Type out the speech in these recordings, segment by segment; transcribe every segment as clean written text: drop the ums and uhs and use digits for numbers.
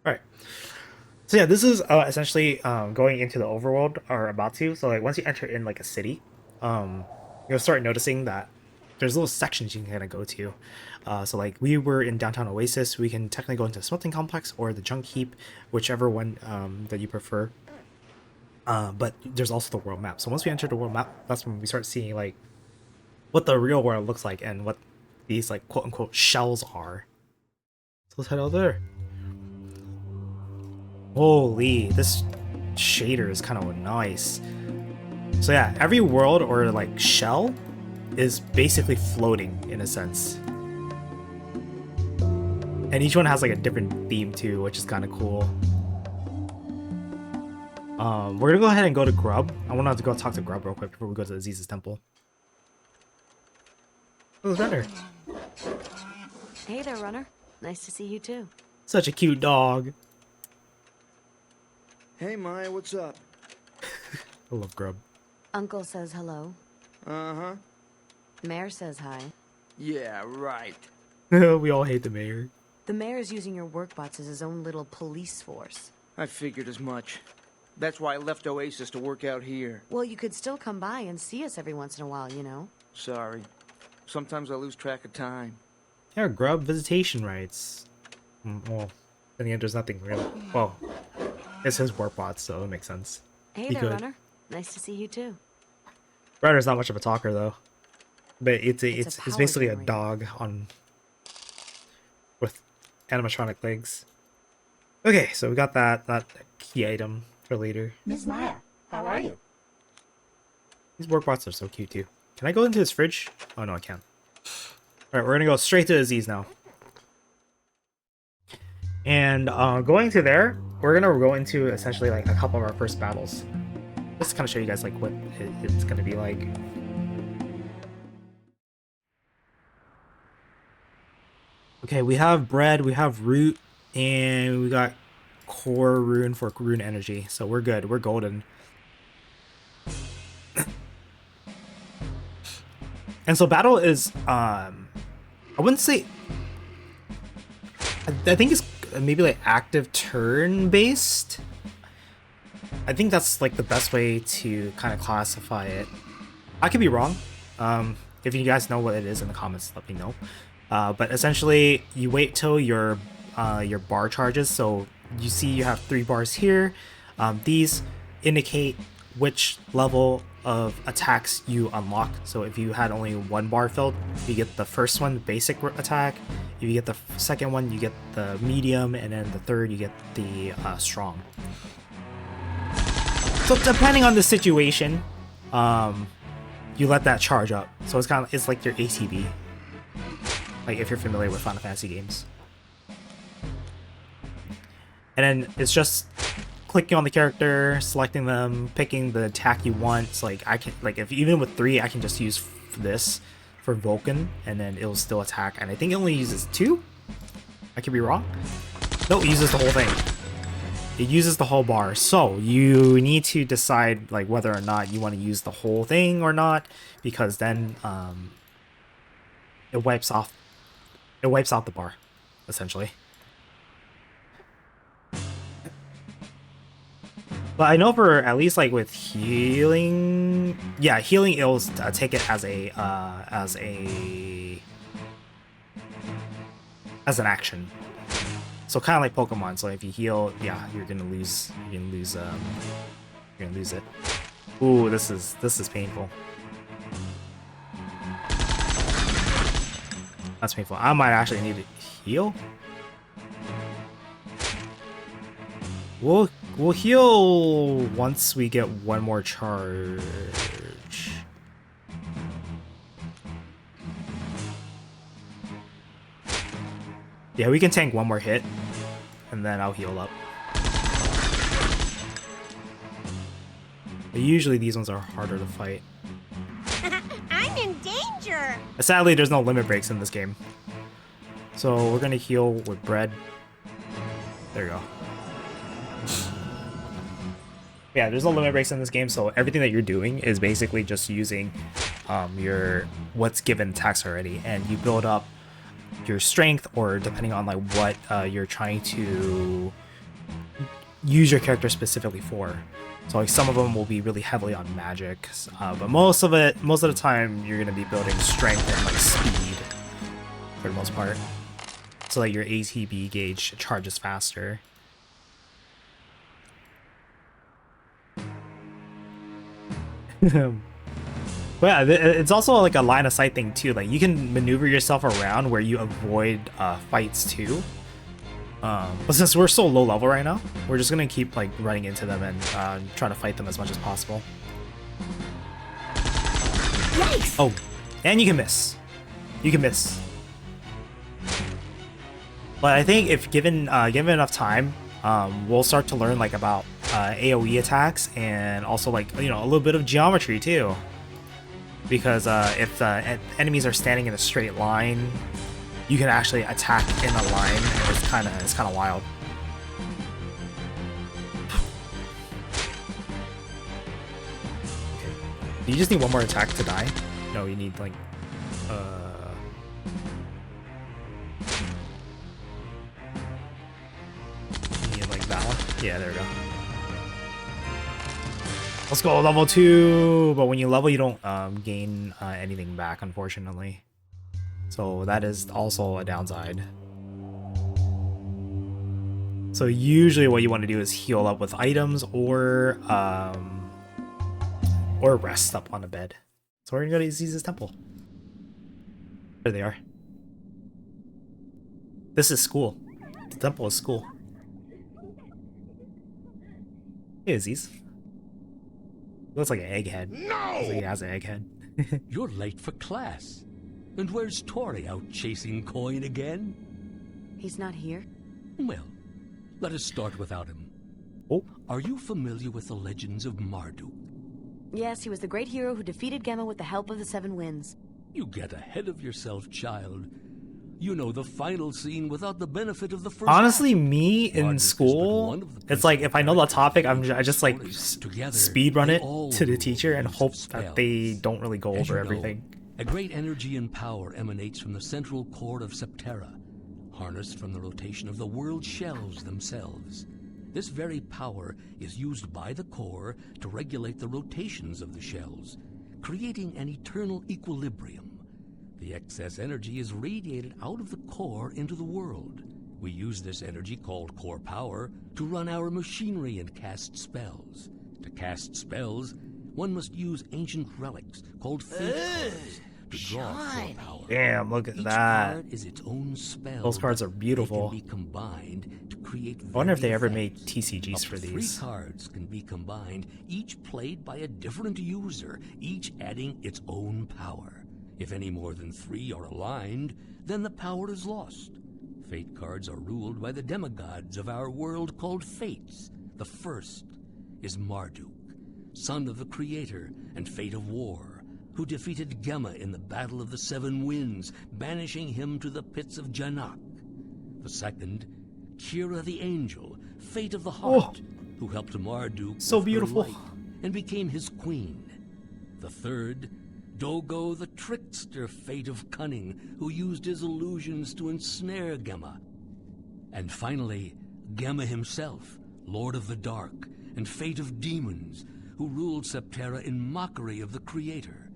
Alright. So yeah, this is essentially going into the overworld, or about to. So like once you enter in like a city, you'll start noticing that there's little sections you can kind of go to. So like we were in downtown Oasis, we can technically go into the smelting complex or the junk heap, whichever one that you prefer. But there's also the world map. So once we enter the world map, that's when we start seeing like what the real world looks like and what these like quote unquote shells are. So let's head over there. Holy, this shader is kind of nice. So yeah, every world or like shell is basically floating in a sense. And each one has like a different theme too, which is kind of cool. We're gonna go ahead and go to Grub. I want to have to go talk to Grub real quick before we go to Aziz's temple. Oh, there's Runner. Hey there, Runner. Nice to see you too. Such a cute dog. Hey, Maya, what's up? I love Grub. Uncle says hello. Uh-huh. Mayor says hi. Yeah, right. We all hate the mayor. The mayor's using your workbots as his own little police force. I figured as much. That's why I left Oasis to work out here. Well, you could still come by and see us every once in a while, you know? Sorry. Sometimes I lose track of time. Yeah, Grub visitation rights. Well, then again, there's nothing really. Well, it's his work bot, so it makes sense. Hey He there, could. Runner. Nice to see you too. Runner's not much of a talker though, but it's It's a it's power basically a generator. dog on with animatronic legs. Okay, so we got that key item for later. Miss Maya, how are you? These work bots are so cute too. Can I go into his fridge? Oh no, I can't. All right, we're gonna go straight to Aziz now. And going to there, we're gonna go into essentially like a couple of our first battles. Just to kind of show you guys like what it's gonna be like. Okay, we have bread, we have root, and we got core rune for rune energy. So we're good. We're golden. And so battle is I wouldn't say I think it's maybe like active turn based. I think that's like the best way to kind of classify it. I could be wrong. If you guys know what it is in the comments, let me know. But essentially, you wait till your bar charges. So you see you have 3 bars here. These indicate which level of attacks you unlock. So if you had only 1 bar filled, you get the first one, the basic attack. If you get the second one, you get the medium, and then the third, you get the strong. So depending on the situation, you let that charge up. So it's like your ATB. Like if you're familiar with Final Fantasy games. And then it's just clicking on the character, selecting them, picking the attack you want. It's like I can if even with 3, I can just use this for Vulcan, and then it'll still attack. And I think it only uses 2. I could be wrong. No, it uses the whole thing. It uses the whole bar. So you need to decide like whether or not you want to use the whole thing or not, because then it wipes out the bar, essentially. But I know for at least like with healing, yeah, healing it'll take it as an action. So kind of like Pokemon. So if you heal, yeah, you're gonna lose it. Ooh, this is painful. That's painful. I might actually need to heal. We'll heal once we get 1 more charge. Yeah, we can tank 1 more hit, and then I'll heal up. But usually these ones are harder to fight. I'm in danger! Sadly, there's no limit breaks in this game. So we're gonna heal with bread. There you go. Yeah, there's no limit breaks in this game, so everything that you're doing is basically just using your what's given attacks already, and you build up your strength, or depending on like what you're trying to use your character specifically for. So like some of them will be really heavily on magic, but most of the time you're gonna be building strength and like speed for the most part. So like your ATB gauge charges faster. But yeah, it's also like a line of sight thing too. Like you can maneuver yourself around where you avoid fights too. But since we're so low level right now, we're just gonna keep like running into them and try to fight them as much as possible. Yikes! Oh, and you can miss. You can miss. But I think if given enough time, we'll start to learn like about AOE attacks and also like a little bit of geometry too. Because if the enemies are standing in a straight line, you can actually attack in a line, and it's kind of wild. Okay. You just need one more attack to die. No, you need like you need like that one. Yeah, there we go. Let's go level 2, but when you level, you don't gain anything back, unfortunately. So that is also a downside. So usually what you want to do is heal up with items or rest up on a bed. So we're gonna go to Aziz's temple. There they are. This is school. The temple is school. Hey, Aziz. Looks like an egghead. No! Looks like he has an egghead. You're late for class. And where's Tori out chasing coin again? He's not here? Well, let us start without him. Oh. Are you familiar with the legends of Marduk? Yes, he was the great hero who defeated Gemma with the help of the Seven Winds. You get ahead of yourself, child. You know the final scene without the benefit of the first. Honestly, act. me in Marduk school, it's like if I know the topic, I just like speed run it to the teacher and hope that they don't really go over everything. A great energy and power emanates from the central core of Septerra, harnessed from the rotation of the world shells themselves. This very power is used by the core to regulate the rotations of the shells, creating an eternal equilibrium. The excess energy is radiated out of the core into the world. We use this energy, called core power, to run our machinery and cast spells. To cast spells, one must use ancient relics called fate cards to draw core power. Damn, look at Each that. card is its own spell. Those cards are beautiful. They can be combined to create. I wonder if they ever made effects. TCGs Up for to these. 3 cards can be combined, each played by a different user, each adding its own power. If any more than 3 are aligned, then the power is lost. Fate cards are ruled by the demigods of our world called Fates. The first is Marduk, son of the Creator and Fate of War, who defeated Gemma in the Battle of the Seven Winds, banishing him to the pits of Janak. The second, Kira the Angel, Fate of the Heart, who helped Marduk So with her beautiful. light and became his queen. The third, Dogo the Trickster, Fate of Cunning, who used his illusions to ensnare Gemma. And finally, Gemma himself, Lord of the Dark and Fate of Demons, who ruled Septerra in mockery of the Creator,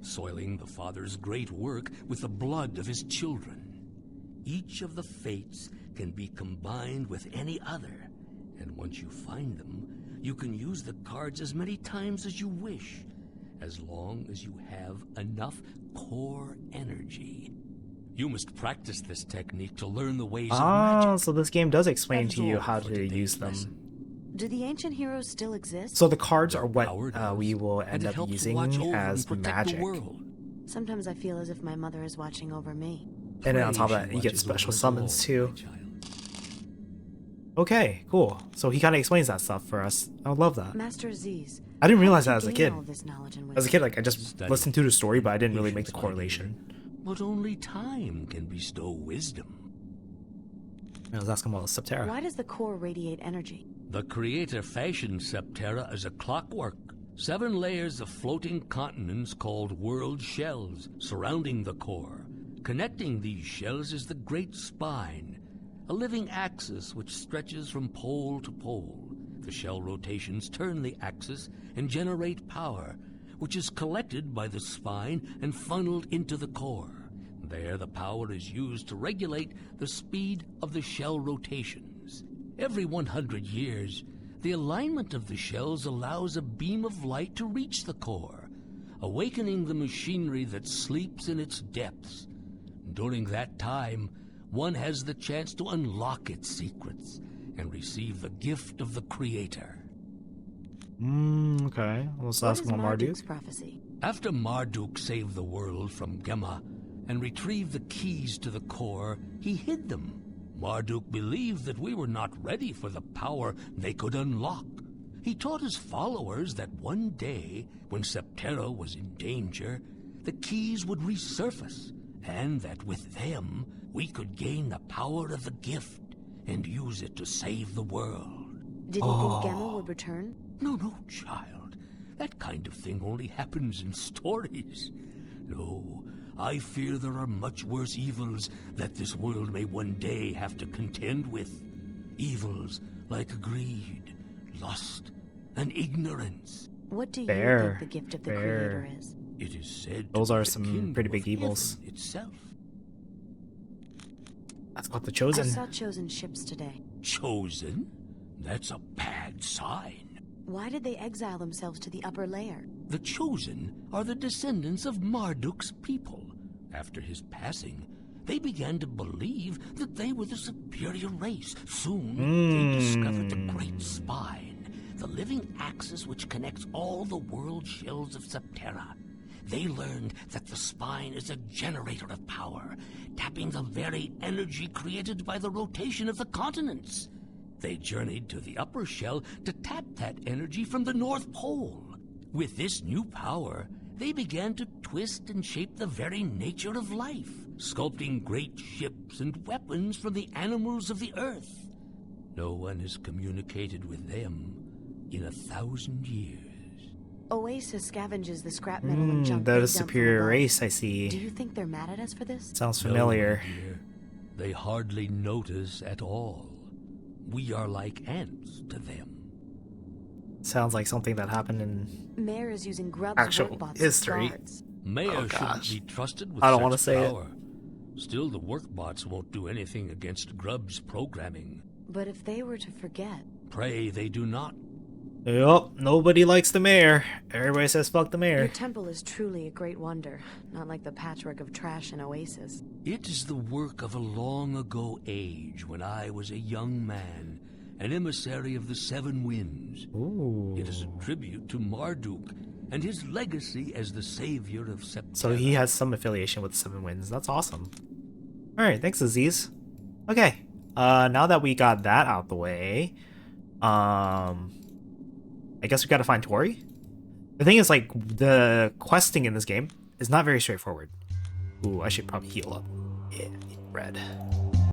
soiling the Father's great work with the blood of his children. Each of the fates can be combined with any other, and once you find them, you can use the cards as many times as you wish, as long as you have enough core energy. You must practice this technique to learn the ways of magic. So this game does explain That is to you all how for to today's use them. lesson. Do the ancient heroes still exist? So the cards are Power what does, we will and end it up helps using watch over as and protect magic. the world. Sometimes I feel as if my mother is watching over me. And then on top of Pray that, she you get watches special over us summons all, too. my child. Okay, cool. So he kind of explains that stuff for us. I would love that. Master Aziz, I didn't how realize did that you as a gain kid. all this knowledge and As a wisdom? kid, like I just Study, listened to the story, but I didn't really make the patience, my correlation. dear. But only time can bestow wisdom. I was asking about Septerra. Why does the core radiate energy? The Creator fashioned Septerra as a clockwork. 7 layers of floating continents called world shells surrounding the core. Connecting these shells is the Great Spine, a living axis which stretches from pole to pole. The shell rotations turn the axis and generate power, which is collected by the spine and funneled into the core. There, the power is used to regulate the speed of the shell rotations. Every 100 years, the alignment of the shells allows a beam of light to reach the core, awakening the machinery that sleeps in its depths. During that time, one has the chance to unlock its secrets and receive the gift of the Creator. Okay. Let's What ask is about Marduk. Marduk's prophecy? After Marduk saved the world from Gemma and retrieved the keys to the core, he hid them. Marduk believed that we were not ready for the power they could unlock. He taught his followers that one day, when Septerra was in danger, the keys would resurface, and that with them, we could gain the power of the gift and use it to save the world. Did he think Gemma would return? No, child. That kind of thing only happens in stories. No, I fear there are much worse evils that this world may one day have to contend with. Evils like greed, lust, and ignorance. What do you Fair. think the gift of the Fair. Creator is? It is said Those to be are the some kingdom pretty big of evils. heaven itself. That's about the I Chosen. saw chosen ships today. Chosen? That's a bad sign. Why did they exile themselves to the upper layer? The Chosen are the descendants of Marduk's people. After his passing, they began to believe that they were the superior race. Soon, they discovered the Great Spine, the living axis which connects all the world shells of Septerra. They learned that the spine is a generator of power, tapping the very energy created by the rotation of the continents. They journeyed to the upper shell to tap that energy from the North Pole. With this new power, they began to twist and shape the very nature of life, sculpting great ships and weapons from the animals of the earth. No one has communicated with them in 1,000 years. Oasis scavenges the scrap metal and junk The they dump superior from above. race, I see. Do you think they're mad at us for this? Sounds No, familiar. my dear. They hardly notice at all. We are like ants to them. Sounds like something that happened in Mayor is using Grub's actual workbots history. as guards. Mayor Oh, shouldn't gosh. be trusted with I don't such wanna say it. power. Still, the workbots won't do anything against Grub's programming. But if they were to forget, Pray they do not. Yup, nobody likes the mayor. Everybody says fuck the your mayor. temple is truly a great wonder, not like the patchwork of trash in Oasis. It is the work of a long ago age when I was a young man, an emissary of the Seven Winds. Ooh. It is a tribute to Marduk and his legacy as the savior of Septerra. So he has some affiliation with Seven Winds. That's awesome. Alright, thanks Aziz. Okay. Now that we got that out the way, I guess we gotta find Tori. The thing is, like, the questing in this game is not very straightforward. Ooh, I should probably heal up. Yeah, red.